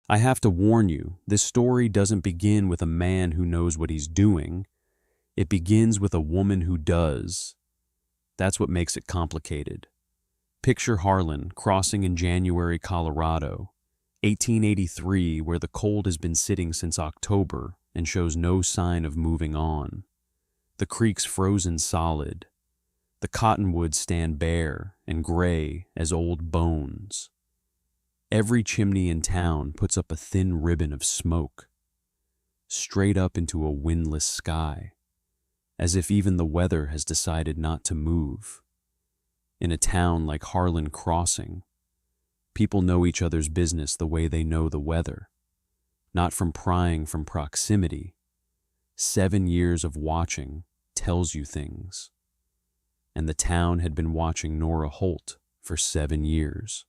I have to warn you, this story doesn't begin with a man who knows what he's doing. It begins with a woman who does. That's what makes it complicated. Picture Harlan crossing in January, Colorado, 1883, where the cold has been sitting since October and shows no sign of moving on. The creek's frozen solid. The cottonwoods stand bare and gray as old bones. Every chimney in town puts up a thin ribbon of smoke, straight up into a windless sky, as if even the weather has decided not to move. In a town like Harlan Crossing, people know each other's business the way they know the weather, not from prying from proximity. 7 years of watching tells you things. And the town had been watching Nora Holt for 7 years.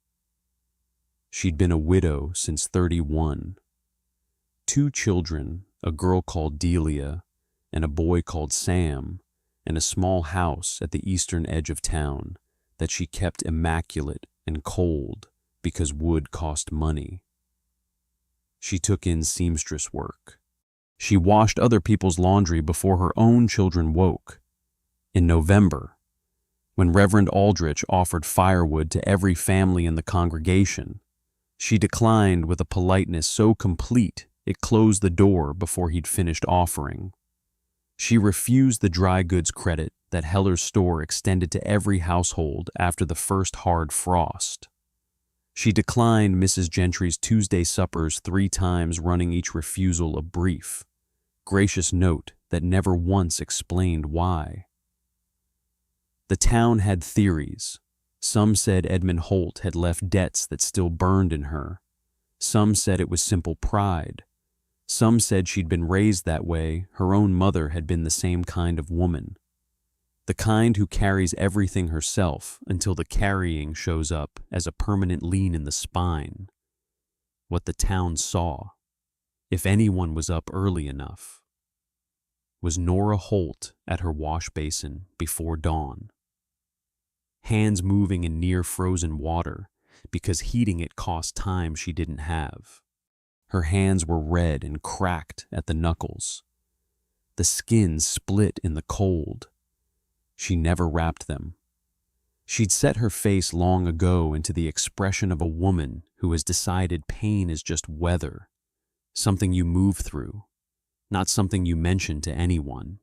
She'd been a widow since 31. 2 children, a girl called Delia and a boy called Sam, and a small house at the eastern edge of town that she kept immaculate and cold because wood cost money. She took in seamstress work. She washed other people's laundry before her own children woke. In November, when Reverend Aldrich offered firewood to every family in the congregation, she declined with a politeness so complete it closed the door before he'd finished offering. She refused the dry goods credit that Heller's store extended to every household after the first hard frost. She declined Mrs. Gentry's Tuesday suppers 3 times, running each refusal a brief, gracious note that never once explained why. The town had theories. Some said Edmund Holt had left debts that still burned in her. Some said it was simple pride. Some said she'd been raised that way, her own mother had been the same kind of woman. The kind who carries everything herself until the carrying shows up as a permanent lean in the spine. What the town saw, if anyone was up early enough, was Nora Holt at her wash basin before dawn. Hands moving in near-frozen water because heating it cost time she didn't have. Her hands were red and cracked at the knuckles. The skin split in the cold. She never wrapped them. She'd set her face long ago into the expression of a woman who has decided pain is just weather, something you move through, not something you mention to anyone.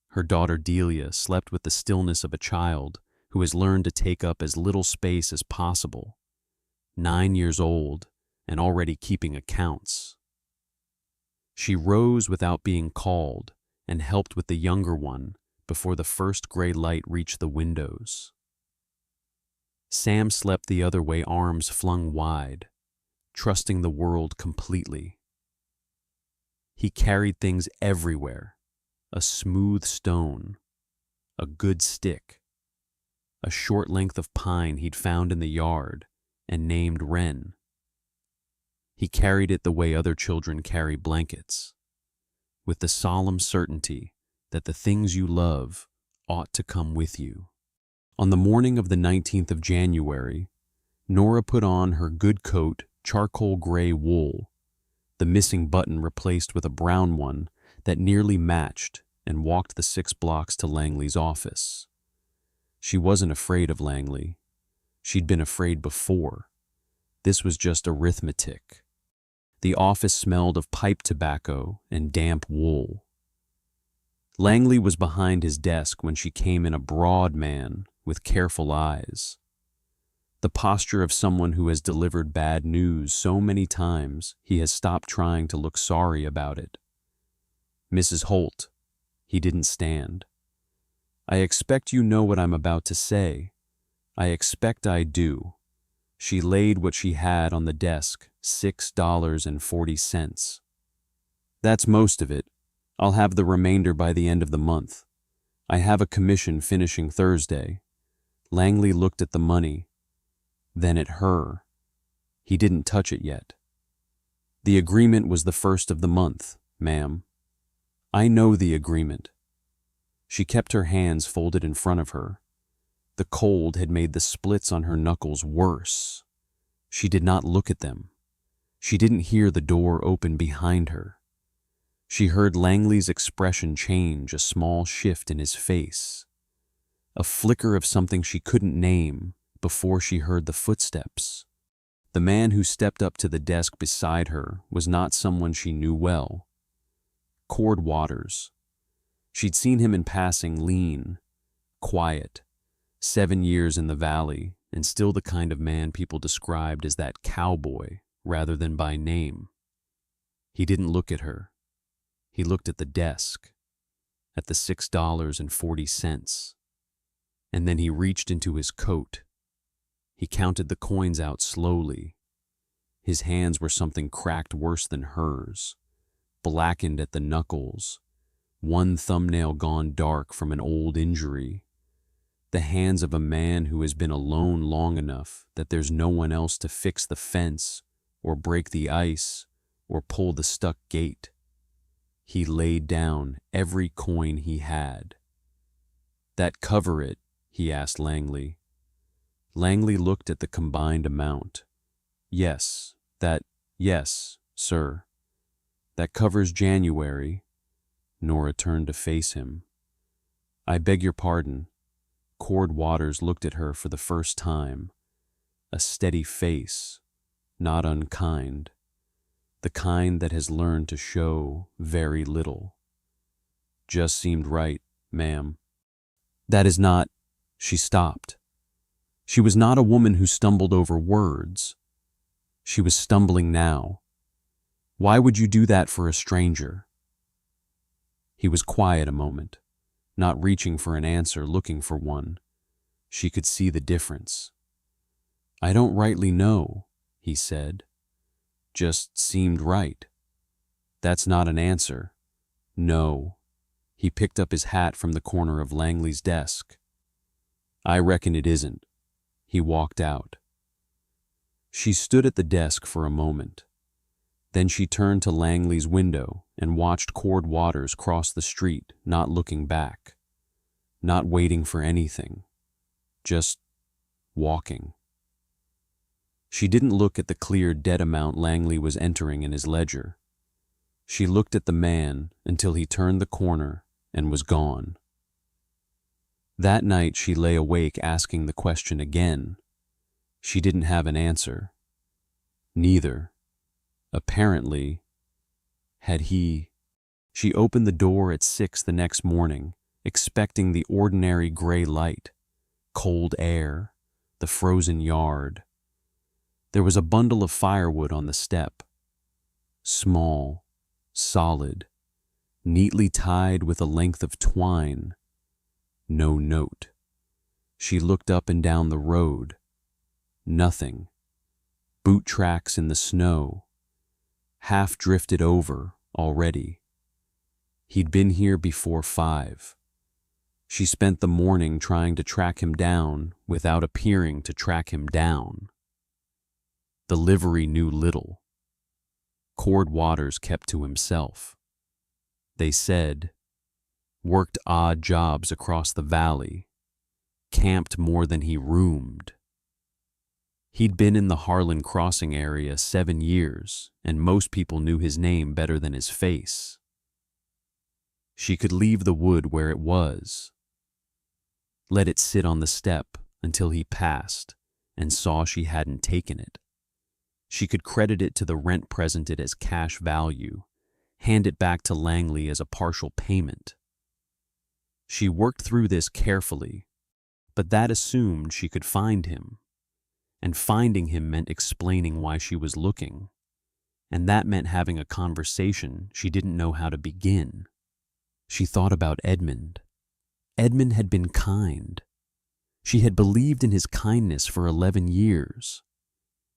Her daughter Delia slept with the stillness of a child who has learned to take up as little space as possible. 9 years old and already keeping accounts. She rose without being called and helped with the younger one before the first gray light reached the windows. Sam slept the other way, arms flung wide, trusting the world completely. He carried things everywhere: a smooth stone, a good stick, a short length of pine he'd found in the yard and named Wren. He carried it the way other children carry blankets, with the solemn certainty that the things you love ought to come with you. On the morning of the 19th of January, Nora put on her good coat, charcoal gray wool, the missing button replaced with a brown one that nearly matched, and walked the 6 blocks to Langley's office. She wasn't afraid of Langley. She'd been afraid before. This was just arithmetic. The office smelled of pipe tobacco and damp wool. Langley was behind his desk when she came in, a broad man with careful eyes. The posture of someone who has delivered bad news so many times he has stopped trying to look sorry about it. Mrs. Holt. He didn't stand. I expect you know what I'm about to say. I expect I do. She laid what she had on the desk, $6.40. That's most of it. I'll have the remainder by the end of the month. I have a commission finishing Thursday. Langley looked at the money, then at her. He didn't touch it yet. The agreement was the 1st of the month, ma'am. I know the agreement. She kept her hands folded in front of her. The cold had made the splits on her knuckles worse. She did not look at them. She didn't hear the door open behind her. She heard Langley's expression change, a small shift in his face, a flicker of something she couldn't name before she heard the footsteps. The man who stepped up to the desk beside her was not someone she knew well. Cord Waters. She'd seen him in passing, lean, quiet, 7 years in the valley, and still the kind of man people described as that cowboy rather than by name. He didn't look at her. He looked at the desk, at the $6.40, and then he reached into his coat. He counted the coins out slowly. His hands were something cracked worse than hers, blackened at the knuckles, one thumbnail gone dark from an old injury. The hands of a man who has been alone long enough that there's no one else to fix the fence or break the ice or pull the stuck gate. He laid down every coin he had. "That cover it?" he asked Langley. Langley looked at the combined amount. Yes, sir. That covers January." Nora turned to face him. "I beg your pardon." Cord Waters looked at her for the first time. A steady face, not unkind. The kind that has learned to show very little. "Just seemed right, ma'am." "That is not—" She stopped. She was not a woman who stumbled over words. She was stumbling now. "Why would you do that for a stranger?" He was quiet a moment, not reaching for an answer, looking for one. She could see the difference. "I don't rightly know," he said. "Just seemed right." "That's not an answer." "No." He picked up his hat from the corner of Langley's desk. "I reckon it isn't." He walked out. She stood at the desk for a moment. Then she turned to Langley's window and watched Cord Waters cross the street, not looking back, not waiting for anything, just walking. She didn't look at the clear debt amount Langley was entering in his ledger. She looked at the man until he turned the corner and was gone. That night she lay awake asking the question again. She didn't have an answer. Neither, apparently, had he. She opened the door at 6 the next morning, expecting the ordinary gray light, cold air, the frozen yard. There was a bundle of firewood on the step. Small, solid, neatly tied with a length of twine. No note. She looked up and down the road. Nothing. Boot tracks in the snow. Half drifted over already. He'd been here before 5. She spent the morning trying to track him down without appearing to track him down. The livery knew little. Cord Waters kept to himself. They said, worked odd jobs across the valley, camped more than he roomed. He'd been in the Harlan Crossing area 7 years, and most people knew his name better than his face. She could leave the wood where it was, let it sit on the step until he passed and saw she hadn't taken it. She could credit it to the rent presented as cash value, hand it back to Langley as a partial payment. She worked through this carefully, but that assumed she could find him. And finding him meant explaining why she was looking. And that meant having a conversation she didn't know how to begin. She thought about Edmund. Edmund had been kind. She had believed in his kindness for 11 years.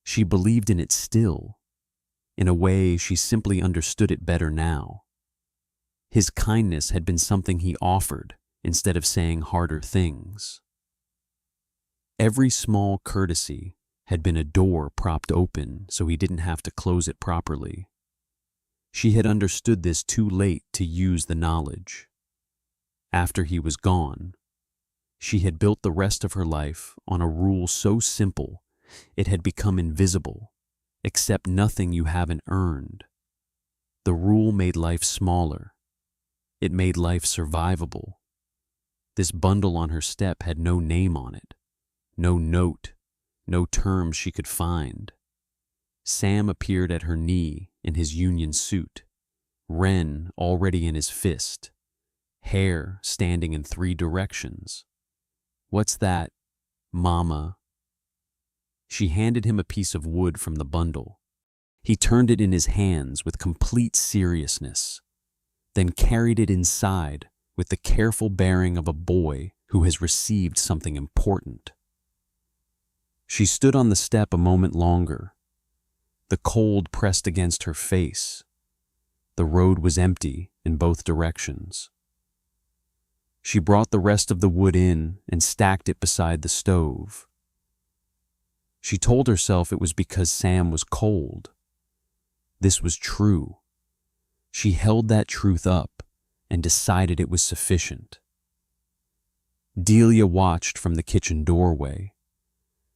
She believed in it still. In a way, she simply understood it better now. His kindness had been something he offered instead of saying harder things. Every small courtesy had been a door propped open so he didn't have to close it properly. She had understood this too late to use the knowledge. After he was gone, she had built the rest of her life on a rule so simple it had become invisible, Accept nothing you haven't earned. The rule made life smaller. It made life survivable. This bundle on her step had no name on it, no note, no terms she could find. Sam appeared at her knee in his union suit, Wren already in his fist, hair standing in 3 directions. "What's that, Mama?" She handed him a piece of wood from the bundle. He turned it in his hands with complete seriousness, then carried it inside with the careful bearing of a boy who has received something important. She stood on the step a moment longer. The cold pressed against her face. The road was empty in both directions. She brought the rest of the wood in and stacked it beside the stove. She told herself it was because Sam was cold. This was true. She held that truth up and decided it was sufficient. Delia watched from the kitchen doorway.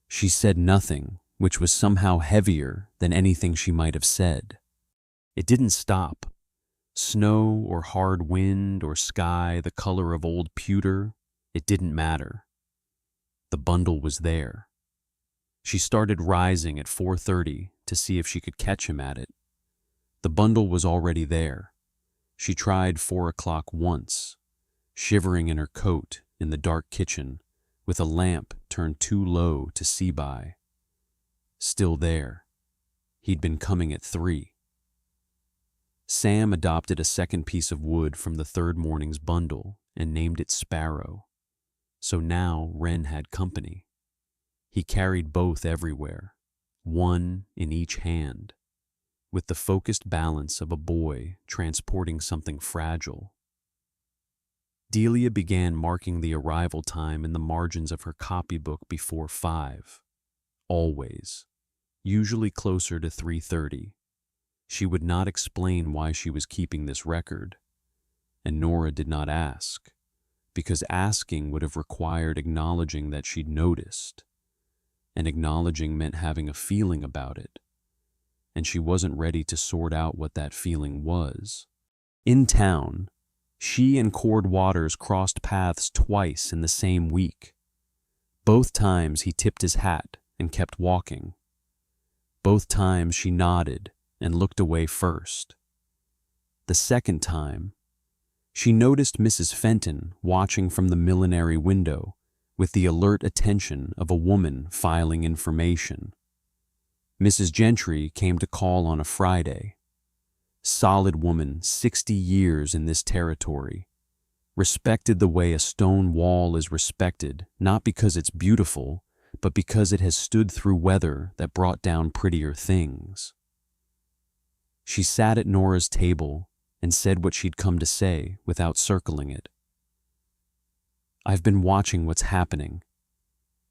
She said nothing, which was somehow heavier than anything she might have said. It didn't stop. Snow or hard wind or sky the color of old pewter, it didn't matter. The bundle was there. She started rising at 4:30 to see if she could catch him at it. The bundle was already there. She tried 4 o'clock once, shivering in her coat in the dark kitchen with a lamp turned too low to see by. Still there. He'd been coming at 3. Sam adopted a second piece of wood from the 3rd morning's bundle and named it Sparrow. So now Wren had company. He carried both everywhere, one in each hand, with the focused balance of a boy transporting something fragile. Delia began marking the arrival time in the margins of her copybook before 5. Always. Usually closer to 3:30. She would not explain why she was keeping this record, and Nora did not ask, because asking would have required acknowledging that she'd noticed, and acknowledging meant having a feeling about it, and she wasn't ready to sort out what that feeling was. In town, she and Cord Waters crossed paths twice in the same week. Both times he tipped his hat and kept walking. Both times she nodded and looked away first. The second time, she noticed Mrs. Fenton watching from the millinery window with the alert attention of a woman filing information. Mrs. Gentry came to call on a Friday. Solid woman, 60 years in this territory. Respected the way a stone wall is respected, not because it's beautiful, but because it has stood through weather that brought down prettier things. She sat at Nora's table and said what she'd come to say without circling it. "I've been watching what's happening,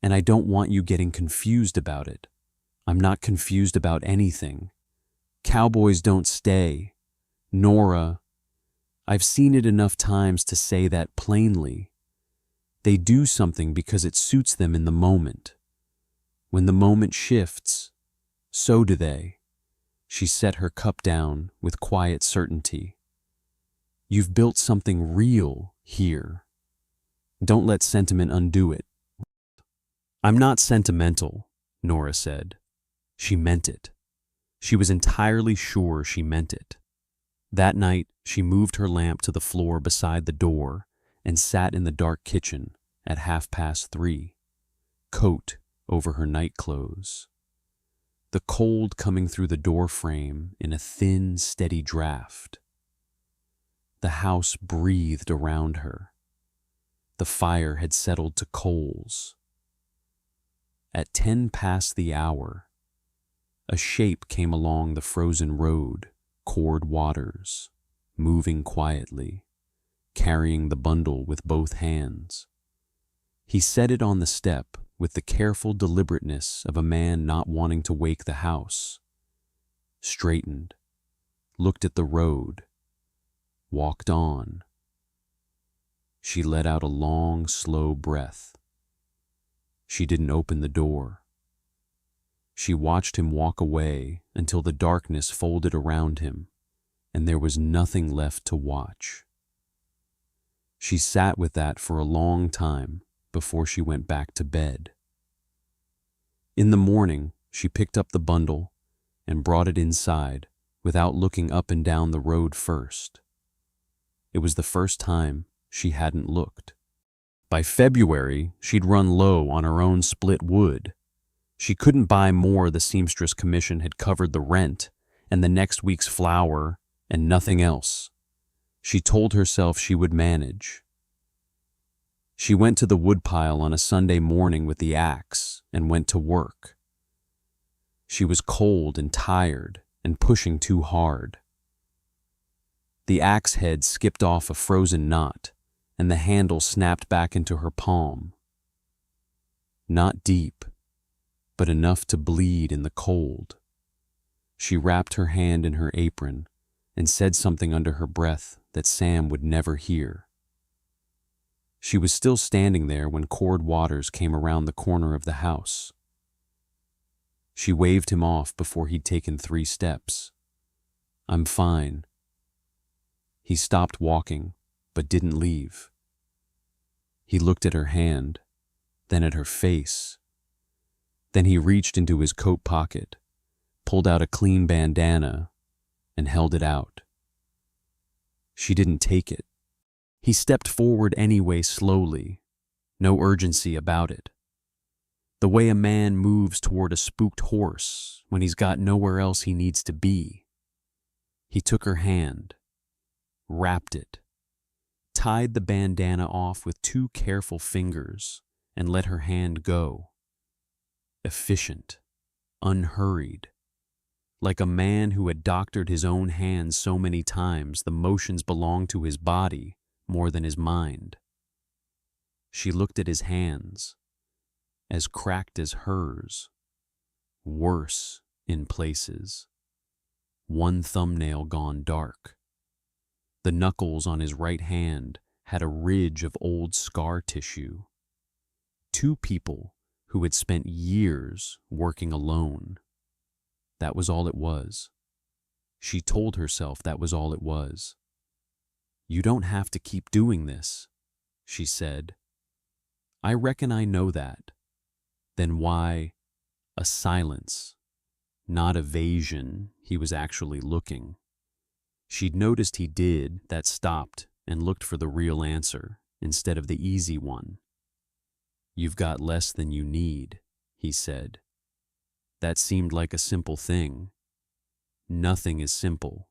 and I don't want you getting confused about it. I'm not confused about anything. Cowboys don't stay. Nora, I've seen it enough times to say that plainly. They do something because it suits them in the moment. When the moment shifts, so do they." She set her cup down with quiet certainty. "You've built something real here. Don't let sentiment undo it." "I'm not sentimental," Nora said. She meant it. She was entirely sure she meant it. That night, she moved her lamp to the floor beside the door and sat in the dark kitchen at 3:30, coat over her nightclothes. The cold coming through the door frame in a thin, steady draft. The house breathed around her. The fire had settled to coals. At 10 past the hour, a shape came along the frozen road, Cord Waters, moving quietly, carrying the bundle with both hands. He set it on the step with the careful deliberateness of a man not wanting to wake the house, straightened, looked at the road, walked on. She let out a long, slow breath. She didn't open the door. She watched him walk away until the darkness folded around him, and there was nothing left to watch. She sat with that for a long time before she went back to bed. In the morning, she picked up the bundle and brought it inside without looking up and down the road first. It was the first time she hadn't looked. By February, she'd run low on her own split wood. She couldn't buy more. The seamstress commission had covered the rent and the next week's flour and nothing else. She told herself she would manage. She went to the woodpile on a Sunday morning with the axe and went to work. She was cold and tired and pushing too hard. The axe head skipped off a frozen knot, and the handle snapped back into her palm. Not deep, but enough to bleed in the cold. She wrapped her hand in her apron and said something under her breath that Sam would never hear. She was still standing there when Cord Waters came around the corner of the house. She waved him off before he'd taken 3 steps. "I'm fine." He stopped walking, but didn't leave. He looked at her hand, then at her face. Then he reached into his coat pocket, pulled out a clean bandana, and held it out. She didn't take it. He stepped forward anyway, slowly, no urgency about it. The way a man moves toward a spooked horse when he's got nowhere else he needs to be. He took her hand, wrapped it, tied the bandana off with 2 careful fingers, and let her hand go. Efficient, unhurried. Like a man who had doctored his own hands so many times, the motions belonged to his body more than his mind. She looked at his hands, as cracked as hers, worse in places. One thumbnail gone dark. The knuckles on his right hand had a ridge of old scar tissue. 2 people who had spent years working alone. That was all it was. She told herself that was all it was. "You don't have to keep doing this," she said. "I reckon I know that." Then why? A silence, not evasion. He was actually looking. She'd noticed he did, that stopped and looked for the real answer instead of the easy one. "You've got less than you need," he said. That seemed like a simple thing. Nothing is simple.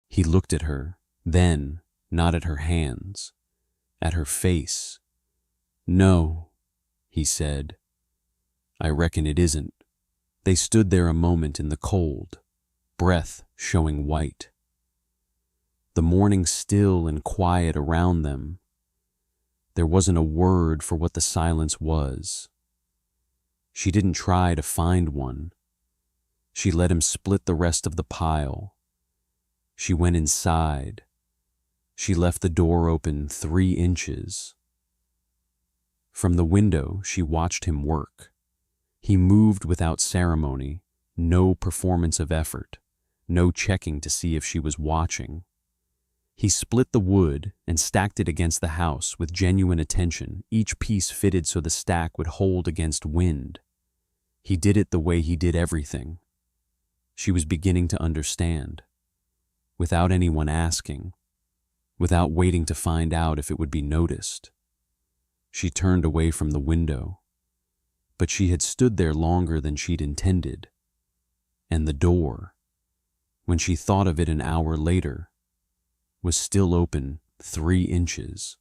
He looked at her, then, not at her hands, at her face. "No," he said. "I reckon it isn't." They stood there a moment in the cold, breath showing white. The morning still and quiet around them. There wasn't a word for what the silence was. She didn't try to find one. She let him split the rest of the pile. She went inside. She left the door open 3 inches. From the window, she watched him work. He moved without ceremony, no performance of effort, no checking to see if she was watching. He split the wood and stacked it against the house with genuine attention, each piece fitted so the stack would hold against wind. He did it the way he did everything. She was beginning to understand, without anyone asking, without waiting to find out if it would be noticed. She turned away from the window, but she had stood there longer than she'd intended. And the door, when she thought of it an hour later, was still open 3 inches.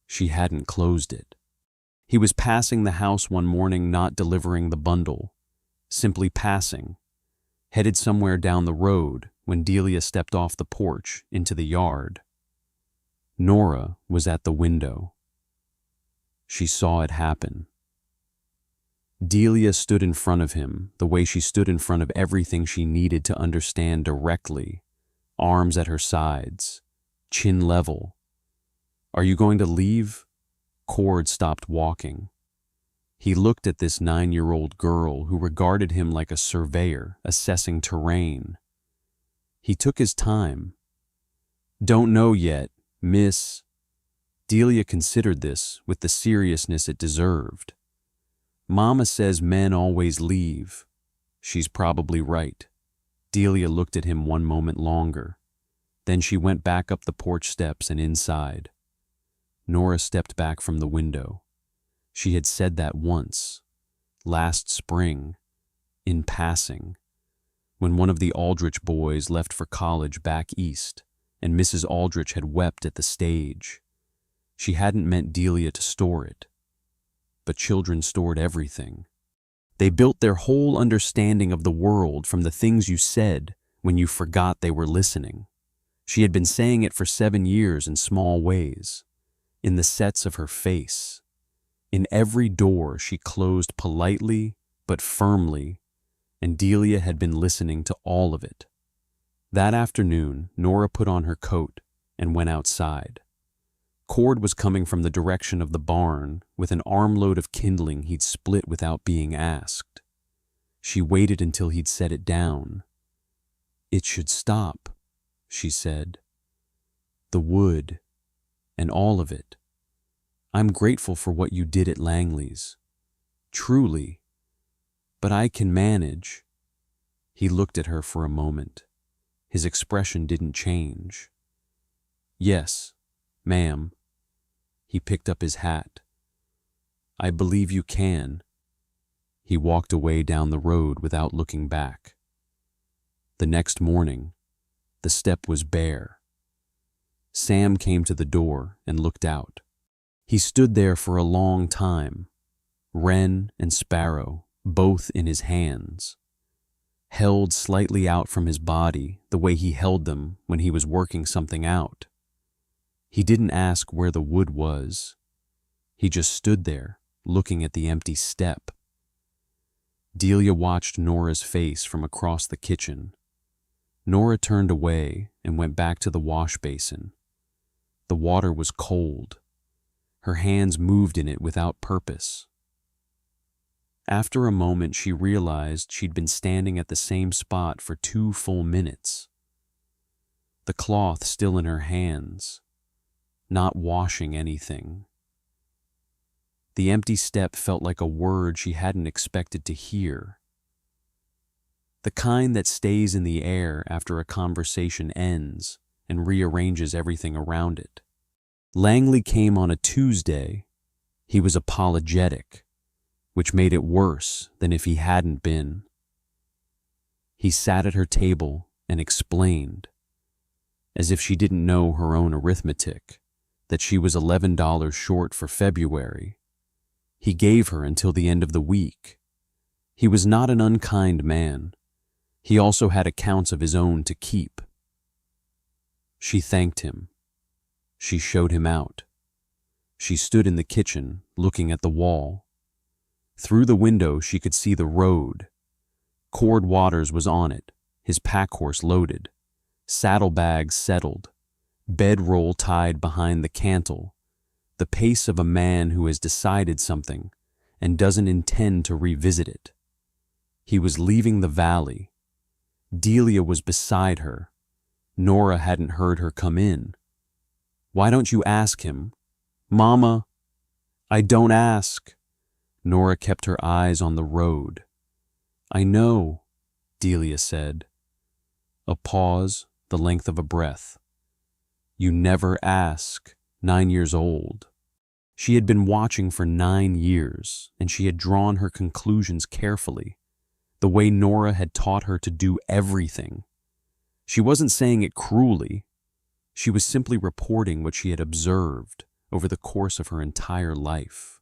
She hadn't closed it. He was passing the house one morning, not delivering the bundle, simply passing, headed somewhere down the road when Delia stepped off the porch into the yard. Nora was at the window. She saw it happen. Delia stood in front of him the way she stood in front of everything she needed to understand directly, arms at her sides, chin level. "Are you going to leave?" Cord stopped walking. He looked at this 9-year-old girl who regarded him like a surveyor assessing terrain. He took his time. "Don't know yet, miss." Delia considered this with the seriousness it deserved. "Mama says men always leave." She's probably right. Delia looked at him one moment longer. Then she went back up the porch steps and inside. Nora stepped back from the window. She had said that once, last spring, in passing, when one of the Aldrich boys left for college back east, and Mrs. Aldrich had wept at the stage. She hadn't meant Delia to store it, but children stored everything. They built their whole understanding of the world from the things you said when you forgot they were listening. She had been saying it for 7 years in small ways, in the sets of her face. In every door she closed politely but firmly, and Delia had been listening to all of it. That afternoon, Nora put on her coat and went outside. Cord was coming from the direction of the barn with an armload of kindling he'd split without being asked. She waited until he'd set it down. "It should stop," she said. "The wood, and all of it. I'm grateful for what you did at Langley's. Truly. But I can manage." He looked at her for a moment. His expression didn't change. "Yes, ma'am." He picked up his hat. "I believe you can." He walked away down the road without looking back. The next morning, the step was bare. Sam came to the door and looked out. He stood there for a long time, wren and sparrow both in his hands, held slightly out from his body the way he held them when he was working something out. He didn't ask where the wood was. He just stood there, looking at the empty step. Delia watched Nora's face from across the kitchen. Nora turned away and went back to the wash basin. The water was cold. Her hands moved in it without purpose. After a moment, she realized she'd been standing at the same spot for 2 full minutes. The cloth still in her hands, not washing anything. The empty step felt like a word she hadn't expected to hear. The kind that stays in the air after a conversation ends and rearranges everything around it. Langley came on a Tuesday. He was apologetic, which made it worse than if he hadn't been. He sat at her table and explained, as if she didn't know her own arithmetic, that she was $11 short for February. He gave her until the end of the week. He was not an unkind man. He also had accounts of his own to keep. She thanked him. She showed him out. She stood in the kitchen, looking at the wall. Through the window, she could see the road. Cord Waters was on it, his pack horse loaded, saddlebags settled, bedroll tied behind the cantle, the pace of a man who has decided something and doesn't intend to revisit it. He was leaving the valley. Delia was beside her. Nora hadn't heard her come in. "Why don't you ask him?" "Mama, I don't ask." Nora kept her eyes on the road. "I know," Delia said. A pause, the length of a breath. "You never ask, 9 years old." She had been watching for 9 years, and she had drawn her conclusions carefully, the way Nora had taught her to do everything. She wasn't saying it cruelly. She was simply reporting what she had observed over the course of her entire life.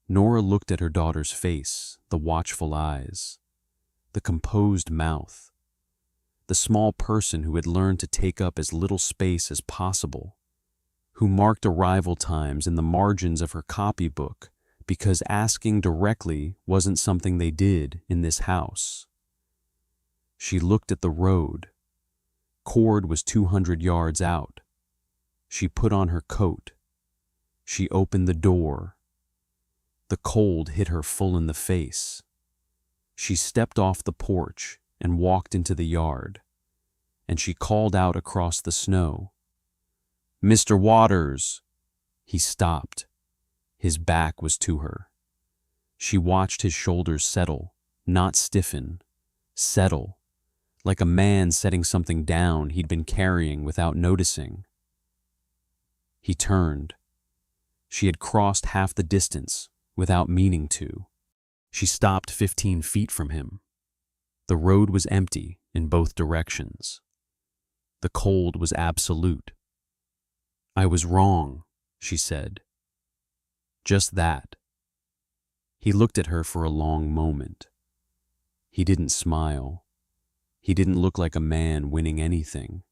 Nora looked at her daughter's face, the watchful eyes, the composed mouth, the small person who had learned to take up as little space as possible, who marked arrival times in the margins of her copybook because asking directly wasn't something they did in this house. She looked at the road. Cord was 200 yards out. She put on her coat. She opened the door. The cold hit her full in the face. She stepped off the porch and walked into the yard, and she called out across the snow, "Mr. Waters!" He stopped. His back was to her. She watched his shoulders settle, not stiffen, settle, like a man setting something down he'd been carrying without noticing. He turned. She had crossed half the distance without meaning to. She stopped 15 feet from him. The road was empty in both directions. The cold was absolute. "I was wrong," she said. Just that. He looked at her for a long moment. He didn't smile. He didn't look like a man winning anything.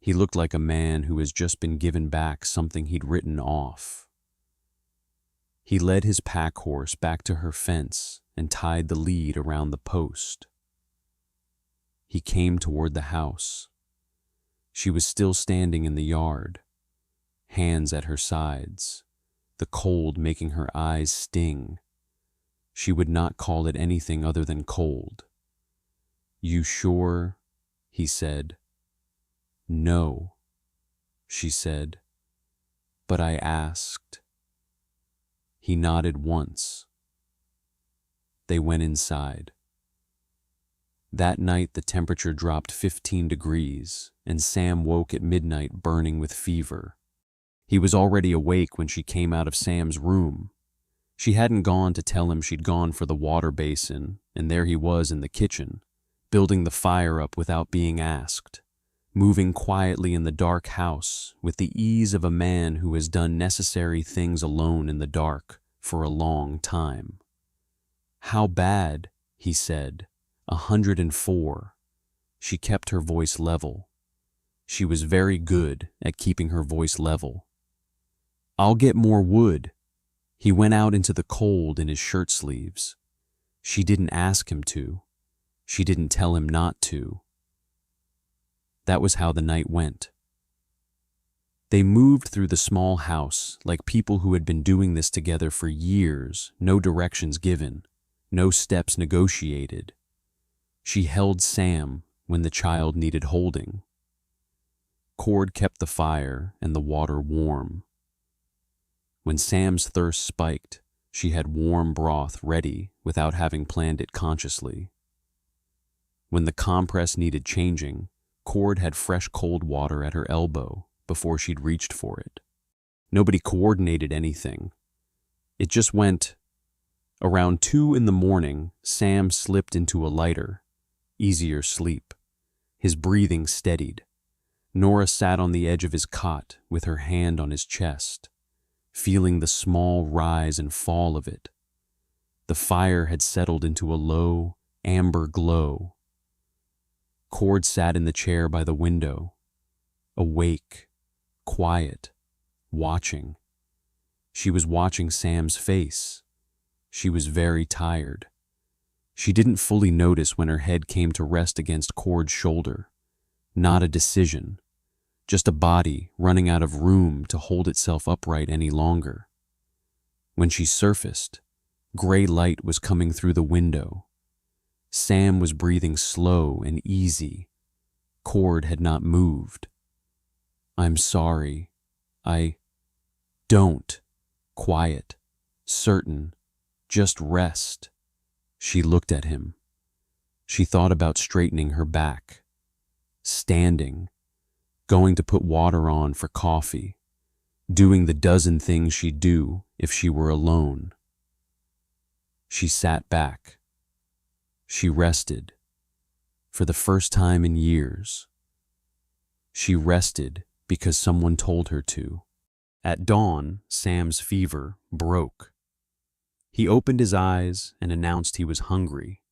He looked like a man who has just been given back something he'd written off. He led his pack horse back to her fence and tied the lead around the post. He came toward the house. She was still standing in the yard, hands at her sides, the cold making her eyes sting. She would not call it anything other than cold. "You sure?" he said. "No," she said. "But I asked." He nodded once. They went inside. That night the temperature dropped 15 degrees, and Sam woke at midnight burning with fever. He was already awake when she came out of Sam's room. She hadn't gone to tell him she'd gone for the water basin, and there he was in the kitchen, building the fire up without being asked, moving quietly in the dark house with the ease of a man who has done necessary things alone in the dark for a long time. "How bad?" he said. 104. She kept her voice level. She was very good at keeping her voice level. "I'll get more wood." He went out into the cold in his shirt sleeves. She didn't ask him to. She didn't tell him not to. That was how the night went. They moved through the small house like people who had been doing this together for years, no directions given, no steps negotiated. She held Sam when the child needed holding. Cord kept the fire and the water warm. When Sam's thirst spiked, she had warm broth ready without having planned it consciously. When the compress needed changing, Cord had fresh cold water at her elbow before she'd reached for it. Nobody coordinated anything. It just went. Around 2 in the morning, Sam slipped into a lighter, easier sleep. His breathing steadied. Nora sat on the edge of his cot with her hand on his chest, feeling the small rise and fall of it. The fire had settled into a low, amber glow. Cord sat in the chair by the window, awake, quiet, watching. She was watching Sam's face. She was very tired. She didn't fully notice when her head came to rest against Cord's shoulder. Not a decision, just a body running out of room to hold itself upright any longer. When she surfaced, gray light was coming through the window. Sam was breathing slow and easy. Cord had not moved. "I'm sorry. Don't." Quiet, certain, just rest. She looked at him. She thought about straightening her back, standing, going to put water on for coffee, doing the dozen things she'd do if she were alone. She sat back. She rested, for the first time in years. She rested because someone told her to. At dawn, Sam's fever broke. He opened his eyes and announced he was hungry,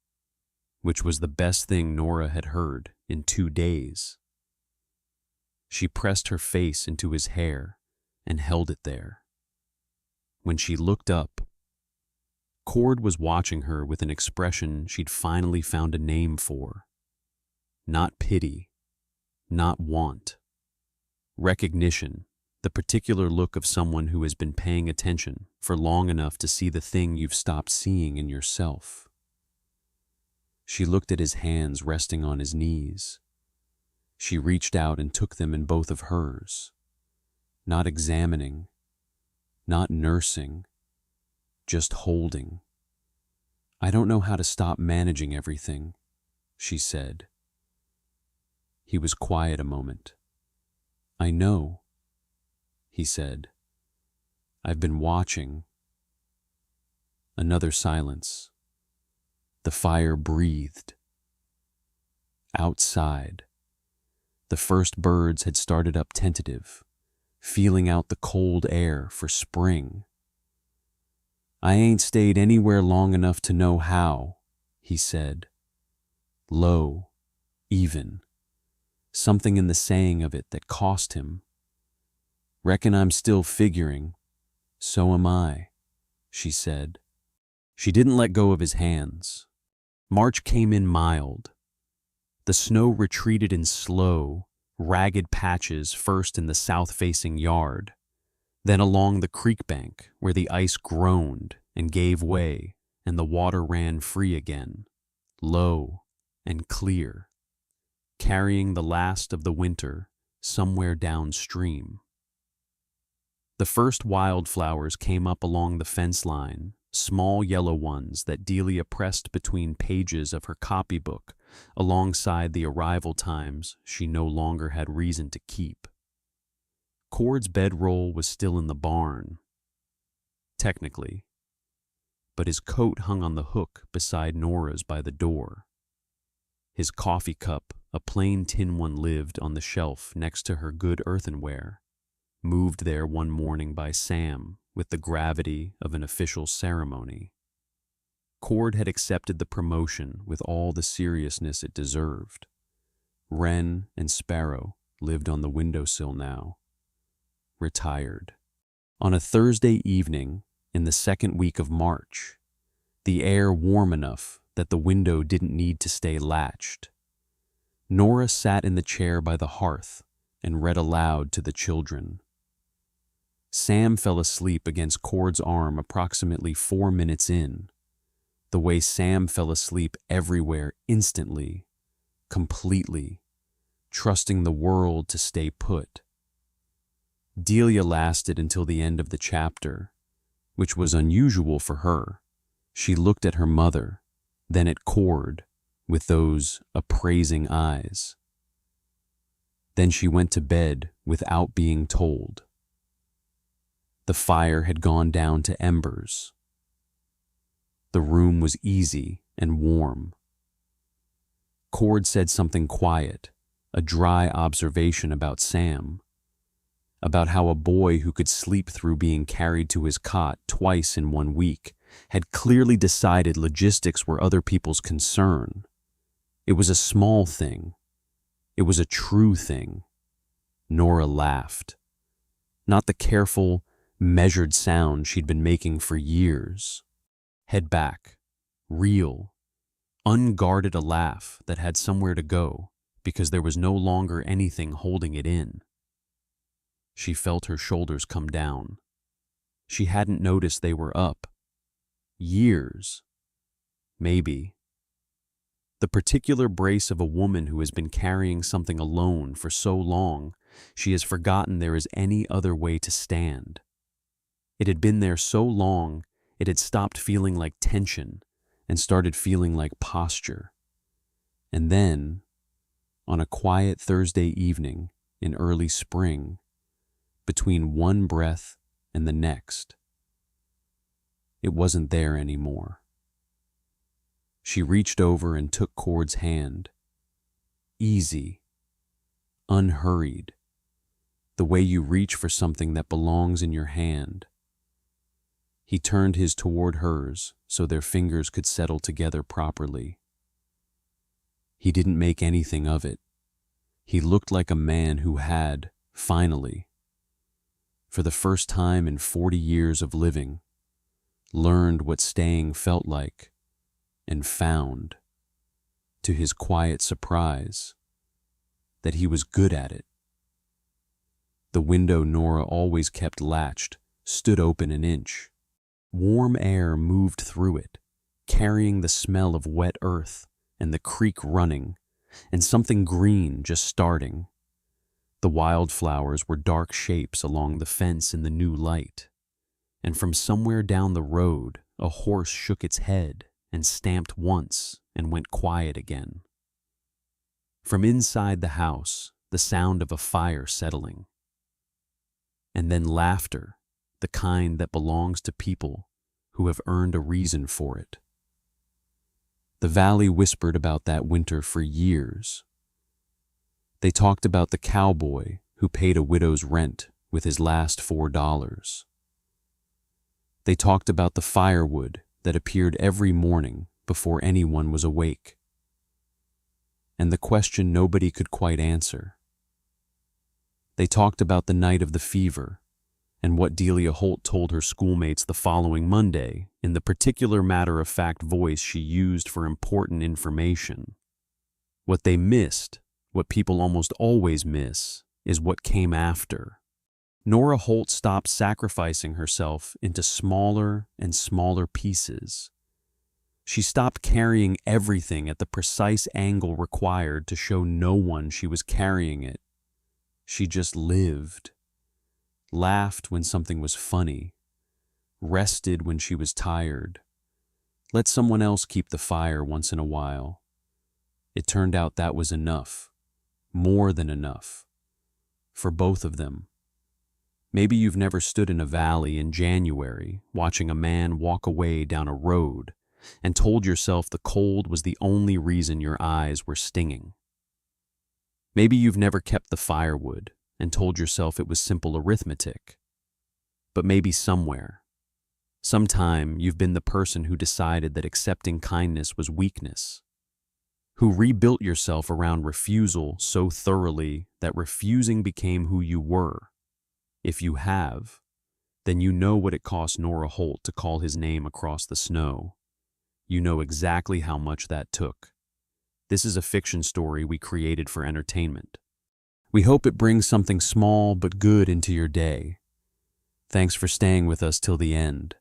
which was the best thing Nora had heard in 2 days. She pressed her face into his hair and held it there. When she looked up, Cord was watching her with an expression she'd finally found a name for. Not pity, not want. Recognition the particular look of someone who has been paying attention for long enough to see the thing you've stopped seeing in yourself. She looked at his hands resting on his knees. She reached out and took them in both of hers, not examining, not nursing, just holding. "I don't know how to stop managing everything," she said. He was quiet a moment. "I know," he said. "I've been watching." Another silence. The fire breathed. Outside, the first birds had started up tentative, feeling out the cold air for spring. "I ain't stayed anywhere long enough to know how," he said. Low, even. Something in the saying of it that cost him. "Reckon I'm still figuring." "So am I," she said. She didn't let go of his hands. March came in mild. The snow retreated in slow, ragged patches, first in the south-facing yard, then along the creek bank where the ice groaned and gave way and the water ran free again, low and clear, carrying the last of the winter somewhere downstream. The first wildflowers came up along the fence line, small yellow ones that Delia pressed between pages of her copybook alongside the arrival times she no longer had reason to keep. Cord's bedroll was still in the barn, technically, but his coat hung on the hook beside Nora's by the door. His coffee cup, a plain tin one, lived on the shelf next to her good earthenware, moved there one morning by Sam with the gravity of an official ceremony. Cord had accepted the promotion with all the seriousness it deserved. Wren and Sparrow lived on the windowsill now, retired. On a Thursday evening in the second week of March, the air warm enough that the window didn't need to stay latched, Nora sat in the chair by the hearth and read aloud to the children. Sam fell asleep against Cord's arm approximately 4 minutes in, the way Sam fell asleep everywhere instantly, completely, trusting the world to stay put. Delia lasted until the end of the chapter, which was unusual for her. She looked at her mother, then at Cord, with those appraising eyes. Then she went to bed without being told. The fire had gone down to embers. The room was easy and warm. Cord said something quiet, a dry observation about Sam, about how a boy who could sleep through being carried to his cot twice in 1 week had clearly decided logistics were other people's concern. It was a small thing. It was a true thing. Nora laughed. Not the careful, measured sound she'd been making for years. Head back, real, unguarded, a laugh that had somewhere to go because there was no longer anything holding it in. She felt her shoulders come down. She hadn't noticed they were up. Years. Maybe. The particular brace of a woman who has been carrying something alone for so long, she has forgotten there is any other way to stand. It had been there so long, it had stopped feeling like tension and started feeling like posture. And then, on a quiet Thursday evening in early spring, between one breath and the next, it wasn't there anymore. She reached over and took Cord's hand. Easy, unhurried, the way you reach for something that belongs in your hand. He turned his toward hers so their fingers could settle together properly. He didn't make anything of it. He looked like a man who had, finally, for the first time in 40 years of living, learned what staying felt like and found, to his quiet surprise, that he was good at it. The window Nora always kept latched stood open an inch. Warm air moved through it, carrying the smell of wet earth and the creek running, and something green just starting. The wildflowers were dark shapes along the fence in the new light, and from somewhere down the road a horse shook its head and stamped once and went quiet again. From inside the house, the sound of a fire settling. And then laughter, the kind that belongs to people who have earned a reason for it. The valley whispered about that winter for years. They talked about the cowboy who paid a widow's rent with his last $4. They talked about the firewood that appeared every morning before anyone was awake. And the question nobody could quite answer. They talked about the night of the fever and what Delia Holt told her schoolmates the following Monday in the particular matter-of-fact voice she used for important information. What they missed, what people almost always miss, is what came after. Nora Holt stopped sacrificing herself into smaller and smaller pieces. She stopped carrying everything at the precise angle required to show no one she was carrying it. She just lived, laughed when something was funny, rested when she was tired, let someone else keep the fire once in a while. It turned out that was enough, more than enough, for both of them. Maybe you've never stood in a valley in January watching a man walk away down a road and told yourself the cold was the only reason your eyes were stinging. Maybe you've never kept the firewood and told yourself it was simple arithmetic. But maybe somewhere, sometime you've been the person who decided that accepting kindness was weakness, who rebuilt yourself around refusal so thoroughly that refusing became who you were. If you have, then you know what it cost Nora Holt to call his name across the snow. You know exactly how much that took. This is a fiction story we created for entertainment. We hope it brings something small but good into your day. Thanks for staying with us till the end.